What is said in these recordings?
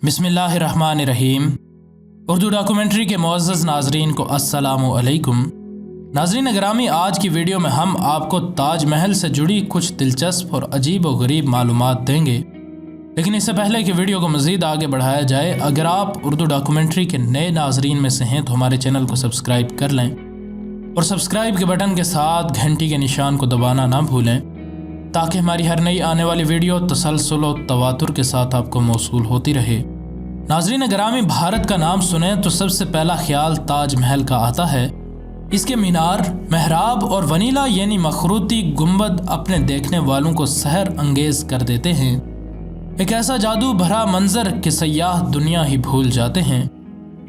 बिस्मिल्लाहिर्रहमानिर्रहीम। उर्दू डॉक्यूमेंट्री के मुअज़्ज़ज़ नाज़रीन को अस्सलामु अलैकुम। नाज़रीन ग्रामी, आज की वीडियो में हम आपको ताज महल से जुड़ी कुछ दिलचस्प और अजीब व गरीब मालूमात देंगे। लेकिन इससे पहले कि वीडियो को मज़ीद आगे बढ़ाया जाए, अगर आप उर्दू डॉक्यूमेंट्री के नए नाज़रीन में से हैं तो हमारे चैनल को सब्सक्राइब कर लें और सब्सक्राइब के बटन के साथ घंटी के निशान को दबाना ना भूलें, ताकि हमारी हर नई आने वाली वीडियो तसलसल और तवातुर के साथ आपको मौसूल होती रहे। नाज़रीन ग्रामी, भारत का नाम सुने तो सबसे पहला ख्याल ताज महल का आता है। इसके मीनार, महराब और वनीला यानी मखरूती गुंबद अपने देखने वालों को सहर अंगेज कर देते हैं। एक ऐसा जादू भरा मंजर कि सयाह दुनिया ही भूल जाते हैं।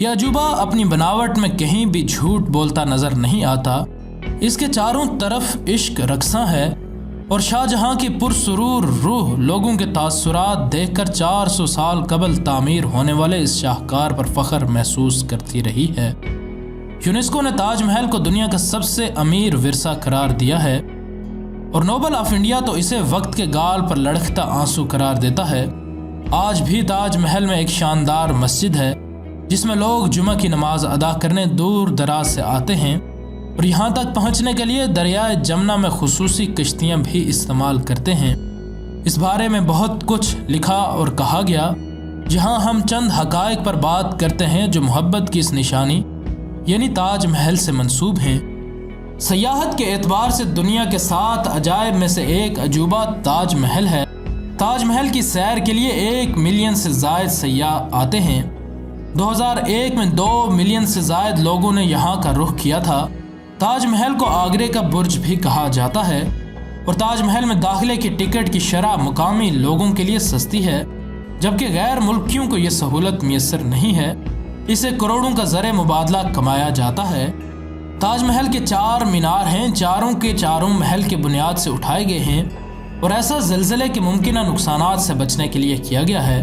यह अजूबा अपनी बनावट में कहीं भी झूठ बोलता नजर नहीं आता। इसके चारों तरफ इश्क रक्सा है और शाहजहां की पुरसुरूर रूह लोगों के तासुरात देखकर 400 साल कबल तामीर होने वाले इस शाहकार पर फख्र महसूस करती रही है। यूनेस्को ने ताज महल को दुनिया का सबसे अमीर विरसा करार दिया है और नोबल ऑफ इंडिया तो इसे वक्त के गाल पर लड़खता आंसू करार देता है। आज भी ताज महल में एक शानदार मस्जिद है जिसमें लोग जुमा की नमाज अदा करने दूर दराज से आते हैं और यहाँ तक पहुँचने के लिए दरियाए जमुना में खुसूसी कश्तियाँ भी इस्तेमाल करते हैं। इस बारे में बहुत कुछ लिखा और कहा गया, जहाँ हम चंद हकायक पर बात करते हैं जो मोहब्बत की इस निशानी यानी ताज महल से मंसूब हैं। सयाहत के एतबार से दुनिया के 7 अजायब में से एक अजूबा ताज महल है। ताज महल की सैर के लिए 1 मिलियन से ज़ायद सयाह आते हैं। 2001 में 2 मिलियन से ज़ायद लोगों ने यहाँ का रुख किया था। ताज महल को आगरे का बुर्ज भी कहा जाता है और ताज महल में दाखिले की टिकट की शरह मुकामी लोगों के लिए सस्ती है, जबकि गैर मुल्कियों को यह सहूलत मैसर नहीं है। इसे करोड़ों का ज़र मुबादला कमाया जाता है। ताज महल के 4 मीनार हैं, चारों के चारों महल के बुनियाद से उठाए गए हैं और ऐसा ज़लज़ले के मुमकिन नुकसानात से बचने के लिए किया गया है।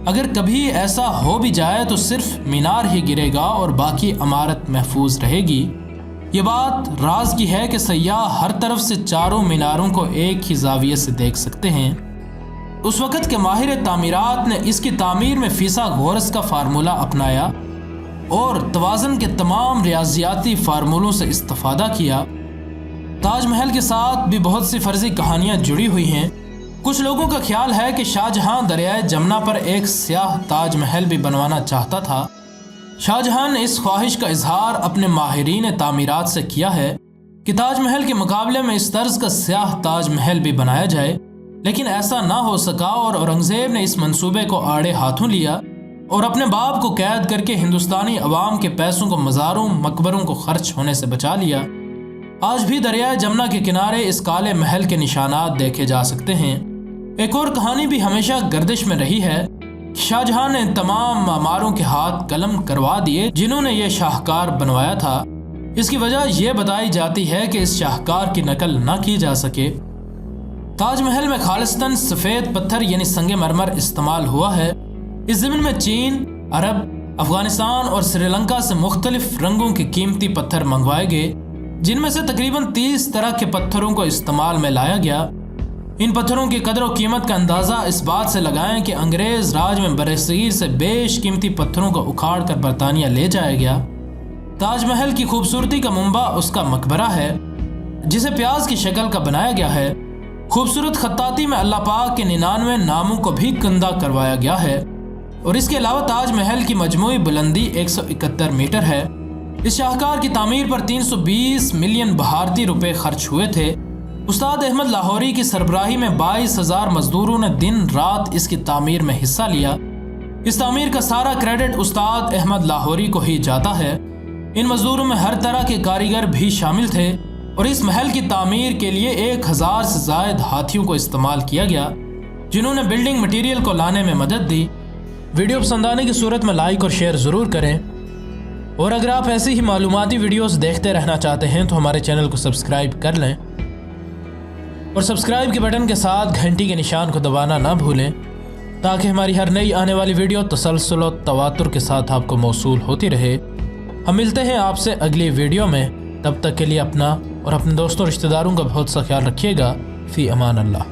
अगर कभी ऐसा हो भी जाए तो सिर्फ मीनार ही गिरेगा और बाकी इमारत महफूज रहेगी। ये बात राज की है कि सयाह हर तरफ से चारों मीनारों को एक ही जाविये से देख सकते हैं। उस वक़्त के माहिर तामीरात ने इसकी तामीर में फिसागोरस का फार्मूला अपनाया और तवाज़न के तमाम रियाजियाती फार्मूलों से इस्तेफादा किया। ताज महल के साथ भी बहुत सी फर्जी कहानियाँ जुड़ी हुई हैं। कुछ लोगों का ख्याल है कि शाहजहां दरियाए जमुना पर एक स्याह ताज महल भी बनवाना चाहता था। शाहजहां ने इस ख्वाहिश का इजहार अपने माहिरीन तामीरात से किया है कि ताज महल के मुकाबले में इस तर्ज का स्याह ताज महल भी बनाया जाए, लेकिन ऐसा ना हो सका और औरंगजेब ने इस मंसूबे को आड़े हाथों लिया और अपने बाप को कैद करके हिंदुस्तानी अवाम के पैसों को मज़ारों मकबरों को खर्च होने से बचा लिया। आज भी दरियाए जमुना के किनारे इस काले महल के निशानात देखे जा सकते हैं। एक और कहानी भी हमेशा गर्दिश में रही है। शाहजहां ने तमाम मामारों के हाथ कलम करवा दिए जिन्होंने ये शाहकार बनवाया था। इसकी वजह यह बताई जाती है कि इस शाहकार की नकल न की जा सके। ताजमहल में खालिस्तान सफ़ेद पत्थर यानी संगे मरमर इस्तेमाल हुआ है। इस ज़मीन में चीन, अरब, अफगानिस्तान और श्रीलंका से मुख्तलिफ रंगों के कीमती पत्थर मंगवाए गए, जिनमें से तकरीबन 30 तरह के पत्थरों को इस्तेमाल में लाया गया। इन पत्थरों की कदर और कीमत का अंदाज़ा इस बात से लगाएं कि अंग्रेज़ राज में बरसगीर से बेशकीमती पत्थरों को उखाड़ कर बरतानिया ले जाया गया। ताजमहल की खूबसूरती का मुंबा उसका मकबरा है, जिसे प्याज की शक्ल का बनाया गया है। खूबसूरत खत्ताती में अल्लाह पाक के 99 नामों को भी कंदा करवाया गया है और इसके अलावा ताजमहल की मजमूई बुलंदी 171 मीटर है। इस शाहकार की तामीर पर 320 मिलियन भारतीय रुपए खर्च हुए थे। उस्ताद अहमद लाहौरी की सरबराही में 22,000 मजदूरों ने दिन रात इसकी तामीर में हिस्सा लिया। इस तामीर का सारा क्रेडिट उस्ताद अहमद लाहौरी को ही जाता है। इन मजदूरों में हर तरह के कारीगर भी शामिल थे और इस महल की तामीर के लिए 1000 से ज़ायद हाथियों को इस्तेमाल किया गया, जिन्होंने बिल्डिंग मटेरियल को लाने में मदद दी। वीडियो पसंद आने की सूरत में लाइक और शेयर ज़रूर करें और अगर आप ऐसी ही मालूमाती वीडियोस देखते रहना चाहते हैं तो हमारे चैनल को सब्सक्राइब कर लें और सब्सक्राइब के बटन के साथ घंटी के निशान को दबाना ना भूलें, ताकि हमारी हर नई आने वाली वीडियो तसलसल और तवातुर के साथ आपको मौसूल होती रहे। हम मिलते हैं आपसे अगली वीडियो में। तब तक के लिए अपना और अपने दोस्तों रिश्तेदारों का बहुत सा ख्याल रखिएगा। फ़ी अमान अल्लाह।